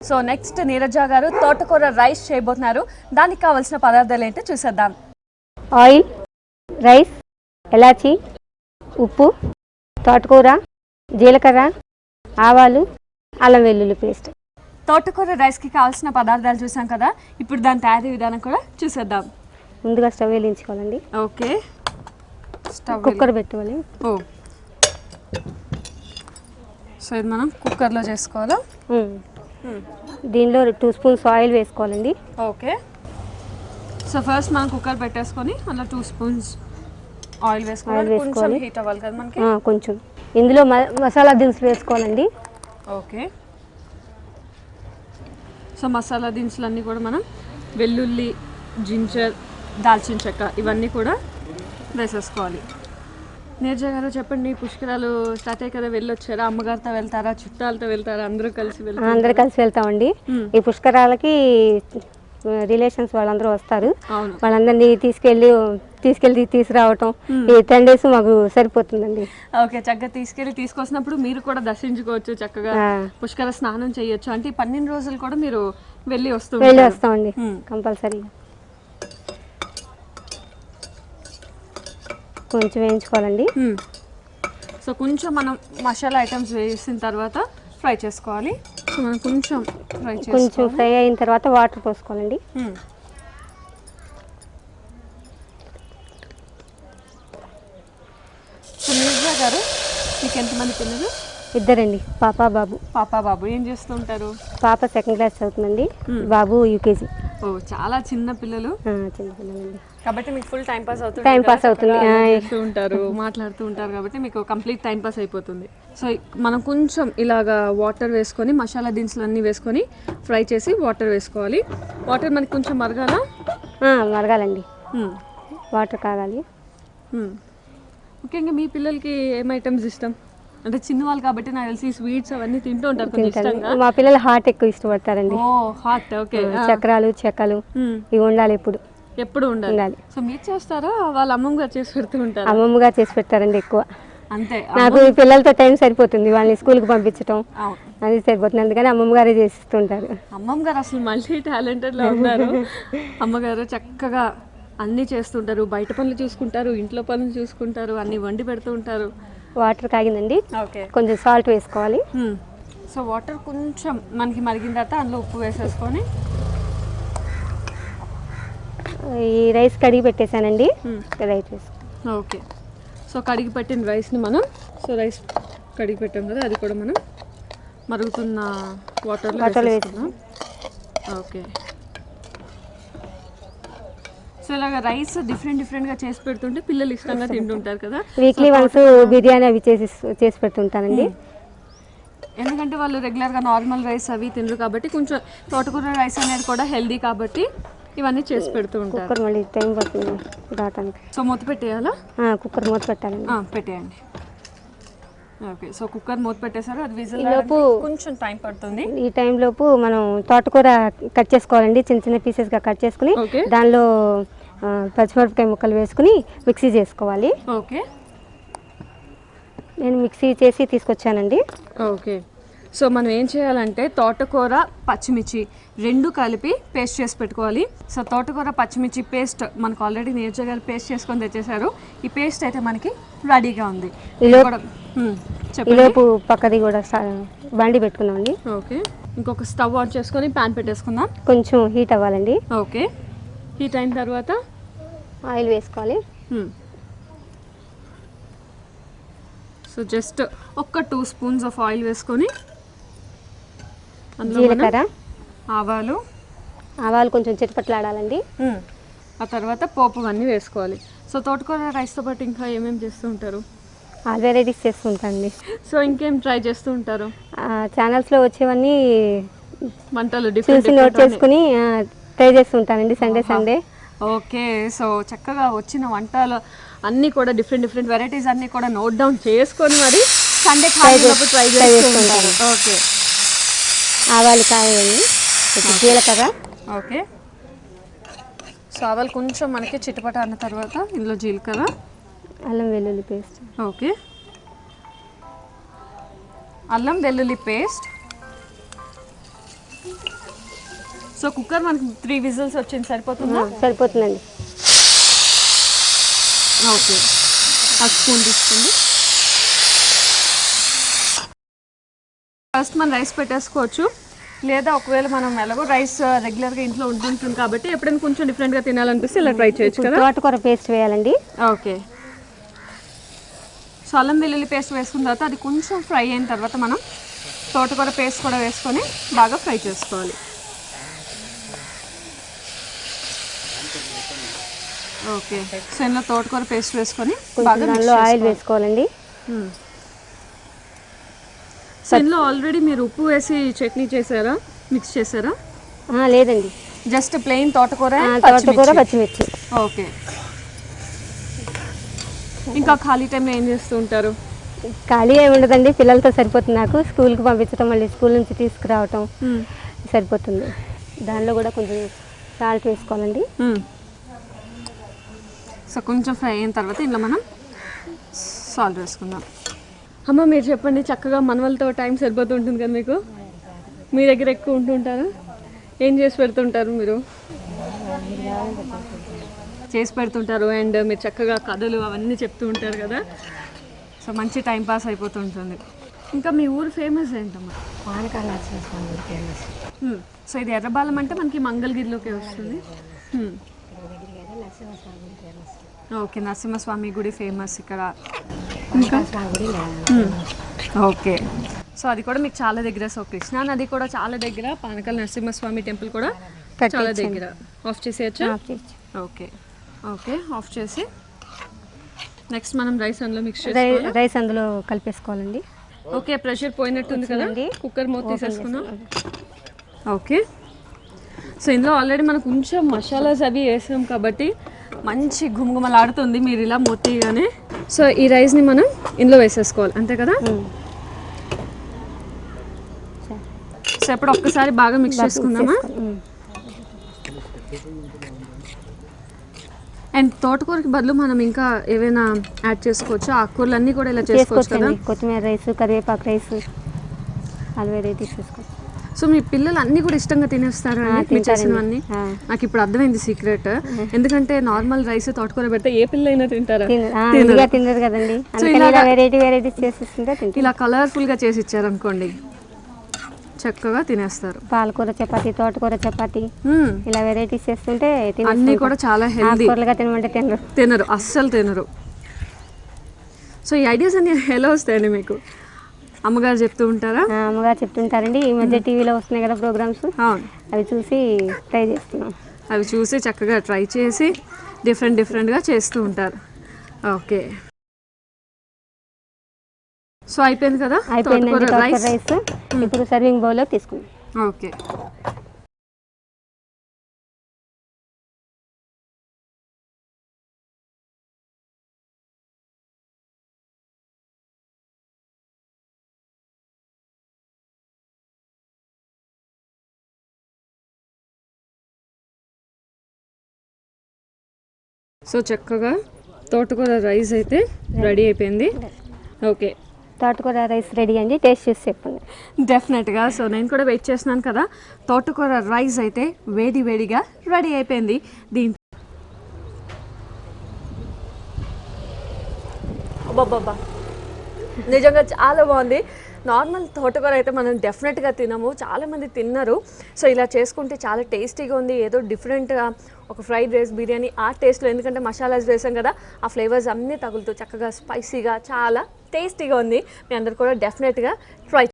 So next Neeraja గారు తోటకూర rice చేయబోతున్నారు. దానికి కావాల్సిన పదార్థాలు ఏంటో చూసేద్దాం. ఆయిల్, రైస్, ఎలాచి, ఉప్పు, తోటకూర, జీలకర్ర, ఆవాలు, అల్లం వెల్లుల్లి పేస్ట్. తోటకూర రైస్కి కావాల్సిన పదార్థాలు చూసాం కదా, ఇప్పుడు దాని తయారీ విధానం కూడా చూసేద్దాం. ముందుగా స్టవ్ వెలిగించుకోవాలండి. ఓకే, స్టవ్ కుక్కర్ పెట్టుకోవాలి. సో ఇది మనం కుక్కర్లో చేసుకోవాలా? దీనిలో 2 స్పూన్స్ ఆయిల్ వేసుకోవాలండి. ఓకే, సో ఫస్ట్ మనం కుక్కర్ పెట్టేసుకొని అలా 2 స్పూన్స్ ఆయిల్ వేసుకోవాలి. కొంచెం హీట్ అవ్వాలి కదా మనకి. కొంచెం ఇందులో మసాలా దినుసులు వేసుకోవాలండి. ఓకే, సో మసాలా దినుసులు అన్నీ కూడా మనం వెల్లుల్లి, జింజర్, దాల్చిన చెక్క ఇవన్నీ కూడా వేసేసుకోవాలి. నీరజ గారు చెప్పండి, పుష్కరాలు స్టార్ట్ అయ్యి కదా, వెళ్ళొచ్చారా? అమ్మగారితో వెళ్తారా, చుట్టాలతో వెళ్తారా? అందరూ కలిసి వెళ్తామండి. ఈ పుష్కరాలకి రిలేషన్స్ వాళ్ళందరూ వస్తారు. వాళ్ళందరినీ తీసుకెళ్ళి తీసుకురావటం ఈ 10 days మాకు సరిపోతుందండి. ఓకే, చక్కగా తీసుకొచ్చినప్పుడు మీరు కూడా దర్శించుకోవచ్చు, చక్కగా పుష్కర స్నానం చేయొచ్చు. అంటే ఈ 12 రోజులు కూడా మీరు వెళ్ళి వస్తామండి కంపల్సరీ. కొంచెం వేయించుకోవాలండి. సో కొంచెం మనం మసాలా ఐటమ్స్ వేసిన తర్వాత ఫ్రై చేసుకోవాలి. సో మనం కొంచెం ఫ్రై అయిన తర్వాత వాటర్ పోసుకోవాలండి. సో నీరజ గారు, మీకు ఎంతమంది పిల్లలు? ఇద్దరండి, పాప బాబు. ఏం చేస్తుంటారు? పాప 2nd class చదువుతుందండి, బాబు UKG. ఓ, చాలా చిన్న పిల్లలు. చిన్నపిల్లలండి కాబట్టి మీకు ఫుల్ టైం పాస్ అవుతుంది. చేస్తూ ఉంటారు, మాట్లాడుతూ ఉంటారు, కాబట్టి మీకు కంప్లీట్ టైం పాస్ అయిపోతుంది. సో మనం కొంచెం ఇలాగా వాటర్ వేసుకొని మసాలా దినుసులు అన్నీ వేసుకొని ఫ్రై చేసి వాటర్ వేసుకోవాలి. వాటర్ మనకి కొంచెం మరగాలండి, వాటర్ కాగాలి. ముఖ్యంగా మీ పిల్లలకి ఏం ఐటమ్స్ ఇష్టం? అంటే చిన్నవాళ్ళు కాబట్టి నాకు తెలిసి స్వీట్స్ అవన్నీ తింటూ ఉంటారు. మా పిల్లలు హాట్ ఎక్కువ ఇష్టపడతారండి. హాట్. ఓకే, చక్రాలు, చెక్కలు ఇవి ఉండాలి, ఎప్పుడు ఉండాలి. సో మీరు చేస్తారా, వాళ్ళ అమ్మమ్మ గారు చేసి పెడుతూ ఉంటారు? అమ్మమ్మ గారు చేసి పెడతారండి ఎక్కువ. అంతే, నాకు ఈ పిల్లలతో టైం సరిపోతుంది, వాళ్ళని స్కూల్కి పంపించడం అది సరిపోతుంది, అందుకని అమ్మమ్మ గారే చేస్తుంటారు. అమ్మమ్మ గారు అసలు మల్టీ టాలెంటెడ్ లో ఉన్నారు. అమ్మగారు చక్కగా అన్నీ చేస్తుంటారు, బయట పనులు చూసుకుంటారు, ఇంట్లో పనులు చూసుకుంటారు, అన్ని వండి పెడుతూ ఉంటారు. వాటర్ కాగిందండి, కొంచెం సాల్ట్ వేసుకోవాలి. సో వాటర్ కొంచెం మనకి మరిగిన తర్వాత అందులో ఉప్పు వేసేసుకొని ఈ రైస్ కడిగి పెట్టేశానండి. రైస్ వేసుకో. ఓకే, సో కడిగి పెట్టిన రైస్ని మనం రైస్ కడిగి పెట్టాం కదా, అది కూడా మనం మరుగుతున్న వాటర్లో వేసుకుందాం. ఓకే, సో ఇలాగ రైస్ డిఫరెంట్గా చేసి పెడుతుంటే పిల్లలు ఇష్టంగా తింటుంటారు కదా. వీక్లీ వన్స్ బిర్యానీ అవి చేసి పెడుతుంటానండి. ఎందుకంటే వాళ్ళు రెగ్యులర్గా నార్మల్ రైస్ అవి తినరు కాబట్టి కొంచెం తోటకూర రైస్ అనేది కూడా హెల్దీ కాబట్టి ఇవన్నీ చేసి పెడుతూ ఉంటారు. కుక్కర్ మళ్ళీ టైం పడుతుంది రావడానికి. సో మూత పెట్టేయాలా? కుక్కర్ మూత పెట్టాలండి. పెట్టేయండి. ఓకే, సో కుక్కర్ మూత పెట్టేశారు, అది విజిల్ లోపు కొంచెం టైం పడుతుంది. ఈ టైం లోపు మనం తోటకూర కట్ చేసుకోవాలండి, చిన్న పీసెస్గా కట్ చేసుకుని దానిలో పచ్చిమిరపకాయ ముక్కలు వేసుకుని మిక్సీ చేసుకోవాలి. ఓకే, నేను మిక్సీ చేసి తీసుకొచ్చానండి. ఓకే, సో మనం ఏం చేయాలంటే తోటకూర, పచ్చిమిర్చి 2 కలిపి పేస్ట్ చేసి పెట్టుకోవాలి. సో తోటకూర, పచ్చిమిర్చి పేస్ట్ మనకు ఆల్రెడీ నీరజ గారు పేస్ట్ చేసుకొని తెచ్చేసారు. ఈ పేస్ట్ అయితే మనకి రెడీగా ఉంది. ఈలోపు పక్కది కూడా బండి పెట్టుకుందామండి. ఓకే, ఇంకొక స్టవ్ ఆన్ చేసుకొని ప్యాన్ పెట్టేసుకుందాం. కొంచెం హీట్ అవ్వాలండి. ఓకే, హీట్ అయిన తర్వాత ఆయిల్ వేసుకోవాలి. సో జస్ట్ ఒక 2 స్పూన్స్ ఆఫ్ ఆయిల్ వేసుకొని జీలకర్ర, ఆవాలు కొంచెం చిటపట్లాడాలండి. ఆ తర్వాత పోపు అన్నీ వేసుకోవాలి. సో తోటకూర రైస్తో పాటు ఇంకా ఏమేమి చేస్తూ ఉంటారు? ఆల్ వెరైటీస్ చేస్తూ ఉంటానండి. సో ఇంకేం ట్రై చేస్తూ ఉంటారు? ఛానల్స్లో వచ్చేవన్నీ వంటలు చూసి నోట్ చేసుకుని ట్రై చేస్తూ ఉంటానండి సండే. ఓకే, సో చక్కగా వచ్చిన వంటలు అన్నీ కూడా డిఫరెంట్ వెరైటీస్ అన్నీ కూడా నోట్ డౌన్ చేసుకొని మరి సండే ఖాళీనప్పుడు ట్రై చేస్తూ ఉంటారు. ఓకే, ఆవాలు కాయండి, జీలకర్ర. ఓకే, సో ఆవాలు కొంచెం మనకి చిటపట అన్న తర్వాత ఇందులో జీలకర్ర, అల్లం వెల్లుల్లి పేస్ట్. ఓకే, అల్లం వెల్లుల్లి పేస్ట్ సో కుక్కర్ మనకి 3 విజిల్స్ వచ్చింది, సరిపోతుందా? సరిపోతుందండి. ఓకే, ఒక స్పూన్ తీసుకోండి. ఫస్ట్ మనం రైస్ పెట్టేసుకోవచ్చు, లేదా ఒకవేళ మనం ఎలాగో రైస్ రెగ్యులర్గా ఇంట్లో ఉంటుంటుంది కాబట్టి ఎప్పుడైనా కొంచెం డిఫరెంట్గా తినాలనిపిస్తే ఇలా ట్రై చేయొచ్చు కదా. తోటకూర పేస్ట్ వేయాలండి. ఓకే, సో అల్లం వెల్లుల్లి పేస్ట్ వేసుకున్న తర్వాత అది కొంచెం ఫ్రై అయిన తర్వాత మనం తోటకూర పేస్ట్ కూడా వేసుకొని బాగా ఫ్రై చేసుకోవాలి. ఓకే, సో ఇందులో తోటకూర పేస్ట్ వేసుకొని బాగా దానిలో ఆయిల్ వేసుకోవాలండి. సో ఇందులో ఆల్రెడీ మీరు ఉప్పు వేసి చట్నీ చేశారా, మిక్స్ చేశారా? లేదండి, జస్ట్ ప్లెయిన్ తోటకూర పచ్చిమిర్చి. ఓకే, ఇంకా ఖాళీ టైంలో ఏం చేస్తూ ఉంటారు? ఖాళీ ఏమి ఉండదండి, పిల్లలతో సరిపోతుంది నాకు. స్కూల్కి పంపించడం, మళ్ళీ స్కూల్ నుంచి తీసుకురావటం సరిపోతుంది. దానిలో కూడా కొంచెం సాల్ట్ వేసుకోవాలండి. సో కొంచెం ఫ్రై అయిన తర్వాత ఇందులో మనం సాల్ట్ వేసుకుందాం. అమ్మ మీరు చెప్పండి, చక్కగా మనవలతో టైం సరిపోతూ ఉంటుంది కదా మీకు, మీ దగ్గర ఎక్కువ ఉంటుంటారా? ఏం చేసి పెడుతుంటారు మీరు? చేసి పెడుతుంటారు అండ్ మీరు చక్కగా కథలు అవన్నీ చెప్తూ ఉంటారు కదా, సో మంచి టైం పాస్ అయిపోతుంటుంది. ఇంకా మీ ఊరు ఫేమస్ ఏంటమ్మా? పానకాల నరసింహస్వామి ఫేమస్. సో ఇది ఎర్రబాలెం అంటే మనకి మంగళగిరిలోకి వస్తుంది. ఓకే, నరసింహస్వామి గుడి ఫేమస్ ఇక్కడ. ఓకే, సో అది కూడా మీకు చాలా దగ్గర. సో కృష్ణా నది కూడా చాలా దగ్గర, పానకాల నరసింహస్వామి టెంపుల్ కూడా చాలా దగ్గర. ఆఫ్ చేసేయచ్చా? ఓకే ఓకే, ఆఫ్ చేసి నెక్స్ట్ మనం రైస్ అందులో మిక్స్ చేసి రైస్ అందులో కలిపేసుకోవాలండి. ఓకే, ప్రెషర్ పోయినట్టుంది కదండి, కుక్కర్ మూత తీసేసుకున్నాం. ఓకే, సో ఇందులో ఆల్రెడీ మనం కొంచెం మసాలాస్ అవి వేసాం కాబట్టి మంచి గుమగుమలాడుతుంది మీరు ఇలా మూతీగానే. సో ఈ రైస్ని మనం ఇందులో వేసేసుకోవాలి, అంతే కదా? సో ఇప్పుడు ఒక్కసారి బాగా మిక్స్ చేసుకుందామా? అండ్ తోటకూరకి బదులు మనం ఇంకా ఏవైనా యాడ్ చేసుకోవచ్చు, ఆకుకూరలు అన్నీ కూడా ఇలా చేసుకోవచ్చు కదా. కొత్తిమీర రైస్, కరివేపాకు రైస్, అలా వెరైటీస్ చేసుకోవచ్చు. సో మీ పిల్లలు అన్నీ కూడా ఇష్టంగా తినేస్తారు మీరు చేసినవన్నీ. నాకు ఇప్పుడు అర్థమైంది సీక్రెట్, ఎందుకంటే నార్మల్ రైస్ తోటకూర పెడితే ఏ పిల్ల అయినా తింటారా? తినరు కదండి. ఇలా కలర్ఫుల్గా చేసి ఇచ్చారు అనుకోండి, చక్కగా తినేస్తారు. పాలకూర చపాతి, తోటకూర చపాతి, ఇలా వెరైటీస్ చేస్తుంటే అన్నీ కూడా చాలా హెల్దీ. తినమంటే తినరు, అస్సలు తినరు. సో ఈ ఐడియాస్ అన్ని ఎలా వస్తాయండి మీకు? అమ్మగారు చెప్తూ ఉంటారా? అమ్మగారు చెప్తుంటారండి. ఈ మధ్య టీవీలో వస్తున్నాయి కదా ప్రోగ్రామ్స్, అవి చూసి ట్రై చేస్తున్నాం. అవి చూసి చక్కగా ట్రై చేసి డిఫరెంట్గా చేస్తూ ఉంటారు. ఓకే, సో అయిపోయింది కదా, అయిపోయిందండి రైస్. ఇప్పుడు సర్వింగ్ బౌల్లో తీసుకుందాం. ఓకే, సో చక్కగా తోటకూర రైస్ అయితే రెడీ అయిపోయింది. ఓకే, తోటకూర రైస్ రెడీ అండి, టేస్ట్ చేసి చెప్పండి. డెఫినెట్గా. సో నేను కూడా వెయిట్ చేస్తున్నాను కదా. తోటకూర రైస్ అయితే వేడిగా రెడీ అయిపోయింది. దీంట్లో అబ్బబ్బబ్బా, నిజంగా చాలా బాగుంది. నార్మల్ తోటకూర అయితే మనం డెఫినెట్గా తినము, చాలామంది తిన్నారు. సో ఇలా చేసుకుంటే చాలా టేస్టీగా ఉంది, ఏదో డిఫరెంట్గా ఒక ఫ్రైడ్ రైస్, బిర్యానీ ఆ టేస్ట్లో, ఎందుకంటే మసాలాస్ వేసాం కదా, ఆ ఫ్లేవర్స్ అన్నీ తగులుతూ చక్కగా స్పైసీగా చాలా టేస్టీగా ఉంది. మీ అందరు కూడా డెఫినెట్గా ట్రై